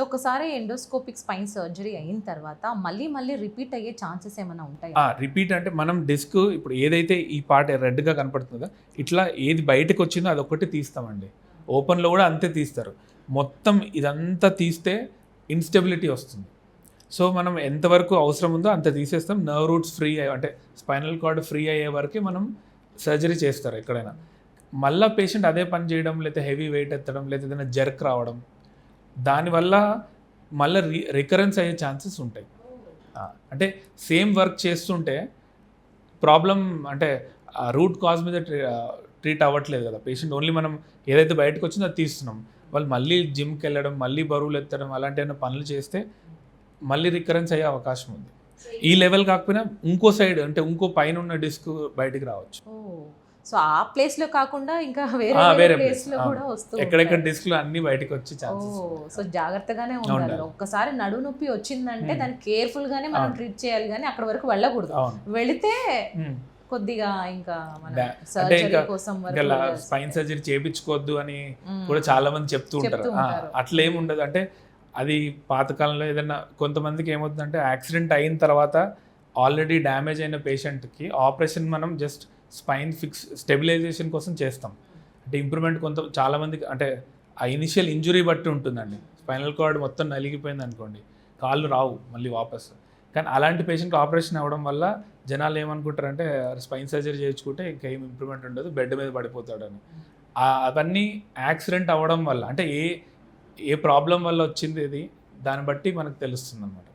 ఒకసారి endoscopic spine surgery అయిన తర్వాత మళ్ళీ మళ్ళీ రిపీట్ అయ్యే ఛాన్సెస్ ఏమైనా ఉంటాయి? రిపీట్ అంటే మనం డిస్క్ ఇప్పుడు ఏదైతే ఈ పార్ట్ రెడ్గా కనపడుతుందో ఇట్లా ఏది బయటకు వచ్చిందో అదొకటి తీస్తామండి. ఓపెన్లో కూడా అంతే తీస్తారు. మొత్తం ఇదంతా తీస్తే ఇన్స్టెబిలిటీ వస్తుంది. సో మనం ఎంతవరకు అవసరం ఉందో అంత తీసేస్తాం. నర్వ్ రూట్స్ ఫ్రీ అంటే స్పైనల్ కార్డ్ ఫ్రీ అయ్యే వరకు మనం సర్జరీ చేస్తారు ఎక్కడైనా. మళ్ళీ పేషెంట్ అదే పని చేయడం, లేదా హెవీ వెయిట్ ఎత్తడం, లేదా ఏదైనా జర్క్ రావడం, దానివల్ల మళ్ళీ రికరెన్స్ అయ్యే ఛాన్సెస్ ఉంటాయి. అంటే సేమ్ వర్క్ చేస్తుంటే ప్రాబ్లం అంటే రూట్ కాజ్ మీద ట్రీట్ అవ్వట్లేదు కదా పేషెంట్. ఓన్లీ మనం ఏదైతే బయటకు వచ్చిందో అది తీస్తున్నాం. వాళ్ళు మళ్ళీ జిమ్కి వెళ్ళడం, మళ్ళీ బరువులు ఎత్తడం అలాంటి ఏమైనా పనులు చేస్తే మళ్ళీ రికరెన్స్ అయ్యే అవకాశం ఉంది. ఈ లెవెల్ కాకపోయినా ఇంకో సైడ్ అంటే ఇంకో పైన ఉన్న డిస్క్ బయటికి రావచ్చు. సో ఆ ప్లేస్ లో కాకుండా ఇంకా వేరే ప్లేస్ లో కూడా వస్తుంది. ఎక్కడెక్కడ డిస్క్లు అన్ని బయటకు వచ్చి ఛాన్సెస్. సో జాగ్రత్తగానే ఉండాలి. ఒక్కసారి నడుము నొప్పి వచ్చిందంటే దాన్ని కేర్ఫుల్ గానే మనం ట్రీట్ చేయాలి, కానీ అక్కడ వరకు వెళ్ళకూడదు. వెళితే కొద్దిగా ఇంకా సర్జరీ కోసం స్పైన్ సర్జరీ చేయించుకోవద్దు అని కూడా చాలా మంది చెప్తూ ఉంటారు. అట్లా ఏమి ఉండదు. అంటే అది పాతకాలంలో ఏదైనా కొంతమందికి ఏమవుతుందంటే యాక్సిడెంట్ అయిన తర్వాత ఆల్రెడీ డ్యామేజ్ అయిన పేషెంట్కి ఆపరేషన్ మనం జస్ట్ స్పైన్ స్టెబిలైజేషన్ కోసం చేస్తాం. అంటే ఇంప్రూవ్మెంట్ చాలామందికి అంటే ఆ ఇనిషియల్ ఇంజురీ బట్టి ఉంటుందండి. స్పైనల్ కార్డ్ మొత్తం నలిగిపోయింది అనుకోండి, కాళ్ళు రావు మళ్ళీ వాపస్. కానీ అలాంటి పేషెంట్కి ఆపరేషన్ అవ్వడం వల్ల జనాలు ఏమనుకుంటారంటే స్పైన్ సర్జరీ చేయించుకుంటే ఇంకేం ఇంప్రూవ్మెంట్ ఉండదు, బెడ్ మీద పడిపోతాడని. అవన్నీ యాక్సిడెంట్ అవ్వడం వల్ల అంటే ఏ ప్రాబ్లం వల్ల వచ్చింది ఇది దాన్ని బట్టి మనకు తెలుస్తుంది అన్నమాట.